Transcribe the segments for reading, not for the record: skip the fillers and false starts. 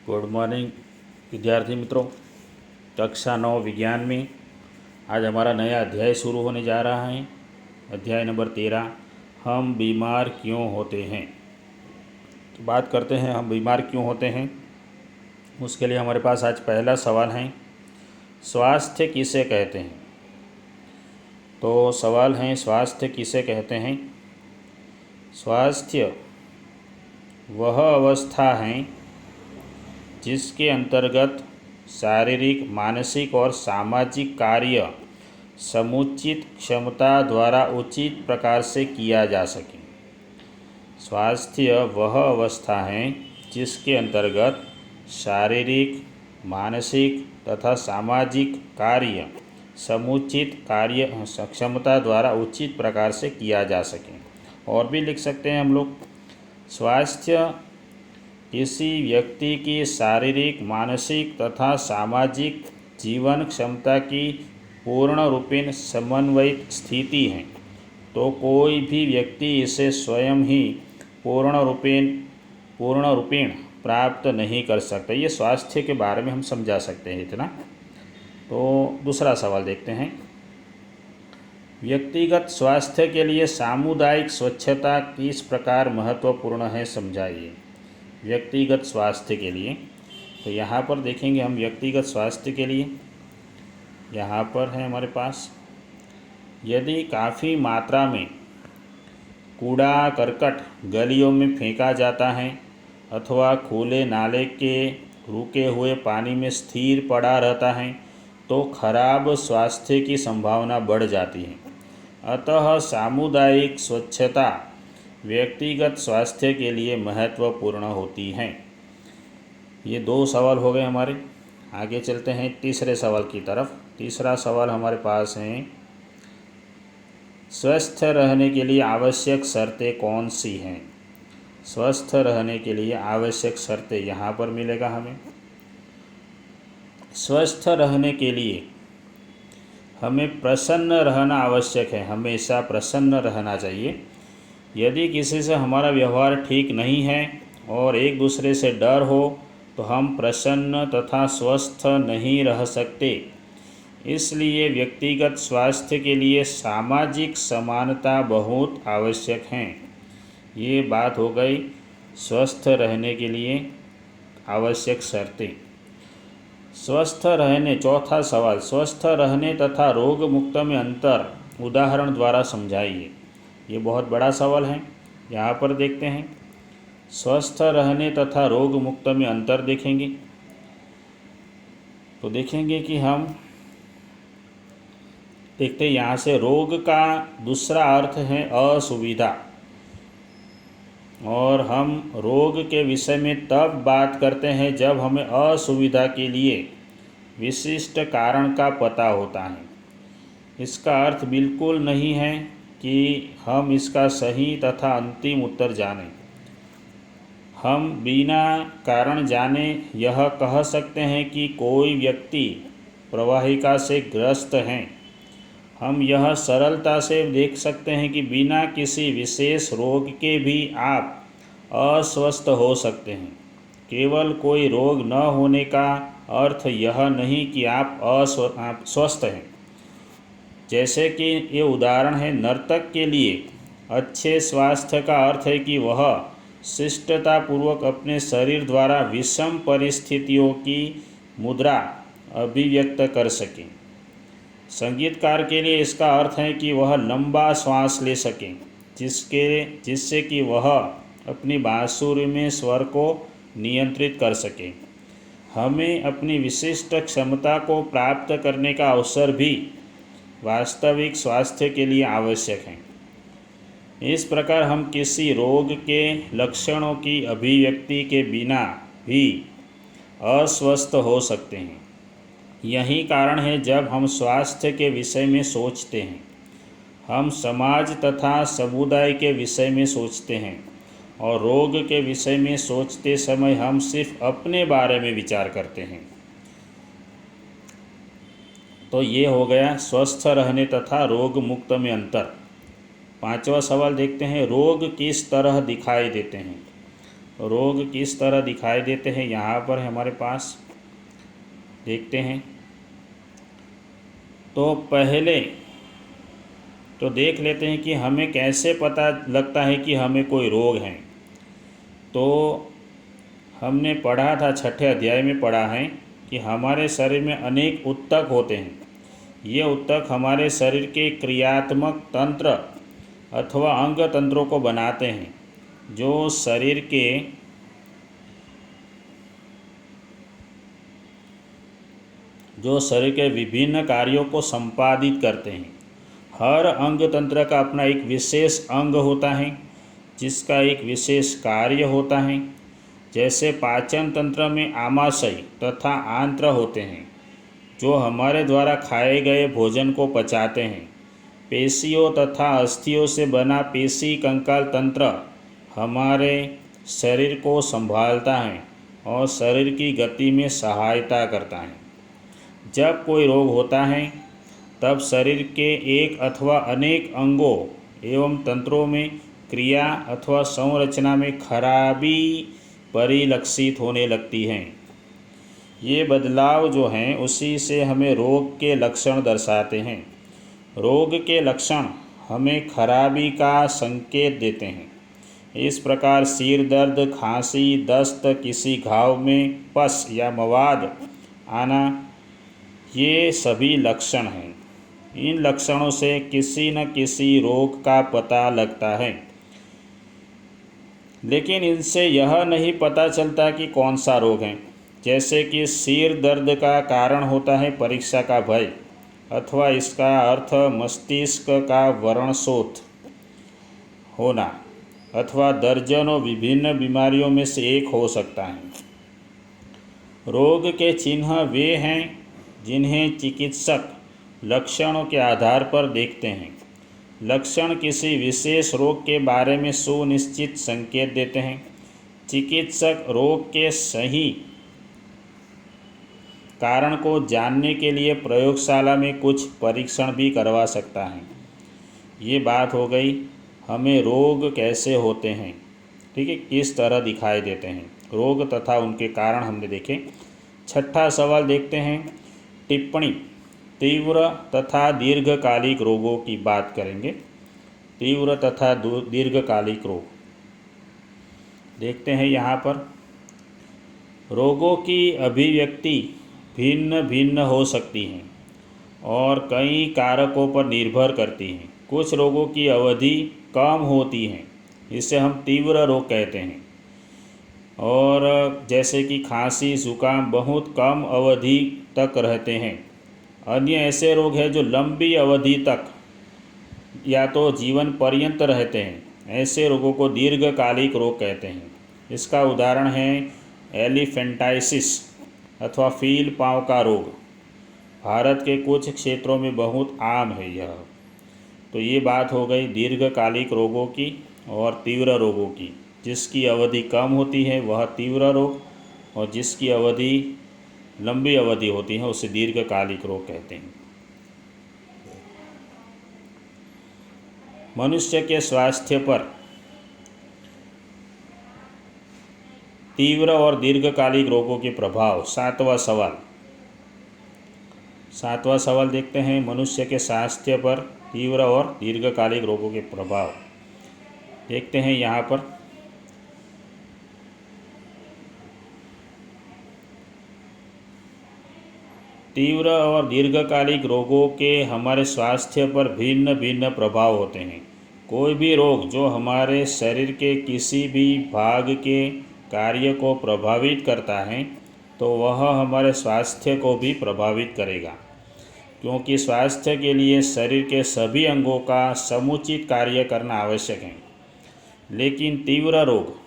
Good morning विद्यार्थी मित्रों। कक्षा 9 विज्ञान में आज हमारा नया अध्याय शुरू होने जा रहा है। अध्याय नंबर 13, हम बीमार क्यों होते हैं। तो बात करते हैं हम बीमार क्यों होते हैं। उसके लिए हमारे पास आज पहला सवाल है, स्वास्थ्य किसे कहते हैं। तो सवाल है, स्वास्थ्य किसे कहते हैं। स्वास्थ्य वह अवस्था है जिसके अंतर्गत शारीरिक, मानसिक और सामाजिक कार्य समुचित क्षमता द्वारा उचित प्रकार से किया जा सके। स्वास्थ्य वह अवस्था है जिसके अंतर्गत शारीरिक, मानसिक तथा सामाजिक कार्य समुचित कार्य क्षमता द्वारा उचित प्रकार से किया जा सके। और भी लिख सकते हैं हम लोग, स्वास्थ्य किसी व्यक्ति की शारीरिक, मानसिक तथा सामाजिक जीवन क्षमता की पूर्ण रूपेण समन्वयित स्थिति है। तो कोई भी व्यक्ति इसे स्वयं ही पूर्ण रूपेण प्राप्त नहीं कर सकता। ये स्वास्थ्य के बारे में हम समझा सकते हैं इतना। तो दूसरा सवाल देखते हैं, व्यक्तिगत स्वास्थ्य के लिए सामुदायिक स्वच्छता किस प्रकार महत्वपूर्ण है, समझाइए। व्यक्तिगत स्वास्थ्य के लिए, तो यहाँ पर देखेंगे हम व्यक्तिगत स्वास्थ्य के लिए, यहाँ पर है हमारे पास, यदि काफ़ी मात्रा में कूड़ा करकट गलियों में फेंका जाता है अथवा खुले नाले के रुके हुए पानी में स्थिर पड़ा रहता है तो खराब स्वास्थ्य की संभावना बढ़ जाती है। अतः सामुदायिक स्वच्छता व्यक्तिगत स्वास्थ्य के लिए महत्वपूर्ण होती हैं। ये दो सवाल हो गए हमारे। आगे चलते हैं तीसरे सवाल की तरफ। तीसरा सवाल हमारे पास है, स्वस्थ रहने के लिए आवश्यक शर्तें कौन सी हैं। स्वस्थ रहने के लिए आवश्यक शर्तें यहाँ पर मिलेगा हमें। स्वस्थ रहने के लिए हमें प्रसन्न रहना आवश्यक है, हमेशा प्रसन्न रहना चाहिए। यदि किसी से हमारा व्यवहार ठीक नहीं है और एक दूसरे से डर हो तो हम प्रसन्न तथा स्वस्थ नहीं रह सकते। इसलिए व्यक्तिगत स्वास्थ्य के लिए सामाजिक समानता बहुत आवश्यक है। ये बात हो गई स्वस्थ रहने के लिए आवश्यक शर्तें। स्वस्थ रहने, चौथा सवाल, स्वस्थ रहने तथा रोग मुक्त में अंतर उदाहरण द्वारा समझाइए। ये बहुत बड़ा सवाल है। यहाँ पर देखते हैं, स्वस्थ रहने तथा रोग मुक्त में अंतर देखेंगे तो देखेंगे कि हम देखते हैं यहाँ से, रोग का दूसरा अर्थ है असुविधा, और हम रोग के विषय में तब बात करते हैं जब हमें असुविधा के लिए विशिष्ट कारण का पता होता है। इसका अर्थ बिल्कुल नहीं है कि हम इसका सही तथा अंतिम उत्तर जानें। हम बिना कारण जाने यह कह सकते हैं कि कोई व्यक्ति प्रवाहिका से ग्रस्त है। हम यह सरलता से देख सकते हैं कि बिना किसी विशेष रोग के भी आप अस्वस्थ हो सकते हैं। केवल कोई रोग न होने का अर्थ यह नहीं कि आप स्वस्थ हैं। जैसे कि ये उदाहरण है, नर्तक के लिए अच्छे स्वास्थ्य का अर्थ है कि वह शिष्टतापूर्वक अपने शरीर द्वारा विषम परिस्थितियों की मुद्रा अभिव्यक्त कर सकें। संगीतकार के लिए इसका अर्थ है कि वह लंबा श्वास ले सकें, जिससे कि वह अपनी बांसुरी में स्वर को नियंत्रित कर सकें। हमें अपनी विशिष्ट क्षमता को प्राप्त करने का अवसर भी वास्तविक स्वास्थ्य के लिए आवश्यक है। इस प्रकार हम किसी रोग के लक्षणों की अभिव्यक्ति के बिना भी अस्वस्थ हो सकते हैं। यही कारण है जब हम स्वास्थ्य के विषय में सोचते हैं, हम समाज तथा समुदाय के विषय में सोचते हैं, और रोग के विषय में सोचते समय हम सिर्फ अपने बारे में विचार करते हैं। तो ये हो गया स्वस्थ रहने तथा रोग मुक्त में अंतर। पांचवा सवाल देखते हैं, रोग किस तरह दिखाई देते हैं। रोग किस तरह दिखाई देते हैं यहाँ पर हमारे पास देखते हैं। तो पहले तो देख लेते हैं कि हमें कैसे पता लगता है कि हमें कोई रोग है। तो हमने पढ़ा था, छठे अध्याय में पढ़ा है कि हमारे शरीर में अनेक ऊतक होते हैं। ये ऊतक हमारे शरीर के क्रियात्मक तंत्र अथवा अंग तंत्रों को बनाते हैं, जो शरीर के विभिन्न कार्यों को संपादित करते हैं। हर अंग तंत्र का अपना एक विशेष अंग होता है, जिसका एक विशेष कार्य होता है। जैसे पाचन तंत्र में आमाशय तथा आंत्र होते हैं, जो हमारे द्वारा खाए गए भोजन को पचाते हैं। पेशियों तथा अस्थियों से बना पेशी कंकाल तंत्र हमारे शरीर को संभालता है और शरीर की गति में सहायता करता है। जब कोई रोग होता है तब शरीर के एक अथवा अनेक अंगों एवं तंत्रों में क्रिया अथवा संरचना में खराबी परिलक्षित होने लगती हैं। ये बदलाव जो हैं उसी से हमें रोग के लक्षण दर्शाते हैं। रोग के लक्षण हमें खराबी का संकेत देते हैं। इस प्रकार सिर दर्द, खांसी, दस्त, किसी घाव में पस या मवाद आना, ये सभी लक्षण हैं। इन लक्षणों से किसी न किसी रोग का पता लगता है, लेकिन इनसे यह नहीं पता चलता कि कौन सा रोग है। जैसे कि सिर दर्द का कारण होता है परीक्षा का भय, अथवा इसका अर्थ मस्तिष्क का वर्णशोथ होना, अथवा दर्जनों विभिन्न बीमारियों में से एक हो सकता है। रोग के चिन्ह वे हैं जिन्हें चिकित्सक लक्षणों के आधार पर देखते हैं। लक्षण किसी विशेष रोग के बारे में सुनिश्चित संकेत देते हैं। चिकित्सक रोग के सही कारण को जानने के लिए प्रयोगशाला में कुछ परीक्षण भी करवा सकता है। ये बात हो गई हमें रोग कैसे होते हैं, ठीक है, किस तरह दिखाई देते हैं रोग तथा उनके कारण हमने देखे। छठा सवाल देखते हैं, टिप्पणी। तीव्र तथा दीर्घकालिक रोगों की बात करेंगे। तीव्र तथा दीर्घकालिक रोग देखते हैं यहाँ पर। रोगों की अभिव्यक्ति भिन्न भिन्न हो सकती हैं और कई कारकों पर निर्भर करती हैं। कुछ रोगों की अवधि कम होती है, इसे हम तीव्र रोग कहते हैं। और जैसे कि खांसी, जुकाम बहुत कम अवधि तक रहते हैं। अन्य ऐसे रोग हैं जो लंबी अवधि तक या तो जीवन पर्यंत रहते हैं। ऐसे रोगों को दीर्घकालिक रोग कहते हैं। इसका उदाहरण है एलिफेंटाइसिस अथवा फील पाँव का रोग। भारत के कुछ क्षेत्रों में बहुत आम है यह। तो ये बात हो गई दीर्घकालिक रोगों की और तीव्र रोगों की। जिसकी अवधि कम होती है वह तीव्र रोग, और जिसकी अवधि लंबी अवधि होती है उसे दीर्घकालिक रोग कहते हैं। मनुष्य के स्वास्थ्य पर तीव्र और दीर्घकालिक रोगों के प्रभाव। सातवां सवाल देखते हैं, मनुष्य के स्वास्थ्य पर तीव्र और दीर्घकालिक रोगों के प्रभाव देखते हैं यहाँ पर। तीव्र और दीर्घकालिक रोगों के हमारे स्वास्थ्य पर भिन्न भिन्न प्रभाव होते हैं। कोई भी रोग जो हमारे शरीर के किसी भी भाग के कार्य को प्रभावित करता है तो वह हमारे स्वास्थ्य को भी प्रभावित करेगा, क्योंकि स्वास्थ्य के लिए शरीर के सभी अंगों का समुचित कार्य करना आवश्यक है। लेकिन तीव्र रोग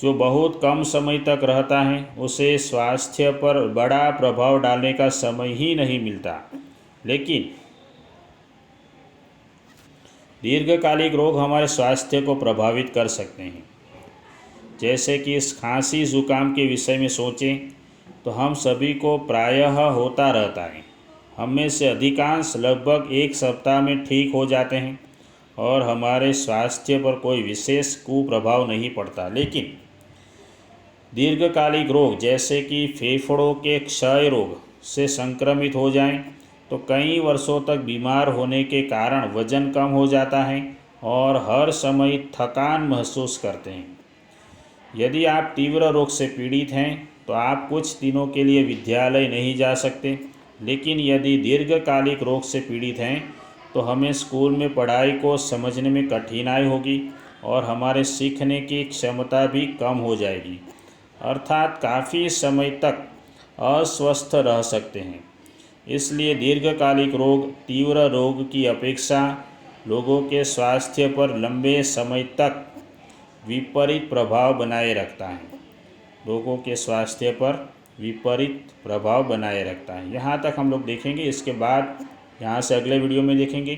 जो बहुत कम समय तक रहता है उसे स्वास्थ्य पर बड़ा प्रभाव डालने का समय ही नहीं मिलता। लेकिन दीर्घकालिक रोग हमारे स्वास्थ्य को प्रभावित कर सकते हैं। जैसे कि इस खांसी जुकाम के विषय में सोचें तो हम सभी को प्रायः होता रहता है। हम में से अधिकांश लगभग एक सप्ताह में ठीक हो जाते हैं और हमारे स्वास्थ्य पर कोई विशेष कुप्रभाव नहीं पड़ता। लेकिन दीर्घकालिक रोग जैसे कि फेफड़ों के क्षय रोग से संक्रमित हो जाएं, तो कई वर्षों तक बीमार होने के कारण वज़न कम हो जाता है और हर समय थकान महसूस करते हैं। यदि आप तीव्र रोग से पीड़ित हैं तो आप कुछ दिनों के लिए विद्यालय नहीं जा सकते, लेकिन यदि दीर्घकालिक रोग से पीड़ित हैं तो हमें स्कूल में पढ़ाई को समझने में कठिनाई होगी और हमारे सीखने की क्षमता भी कम हो जाएगी, अर्थात काफ़ी समय तक अस्वस्थ रह सकते हैं। इसलिए दीर्घकालिक रोग तीव्र रोग की अपेक्षा लोगों के स्वास्थ्य पर लंबे समय तक विपरीत प्रभाव बनाए रखता है। लोगों के स्वास्थ्य पर विपरीत प्रभाव बनाए रखता है। यहाँ तक हम लोग देखेंगे, इसके बाद यहाँ से अगले वीडियो में देखेंगे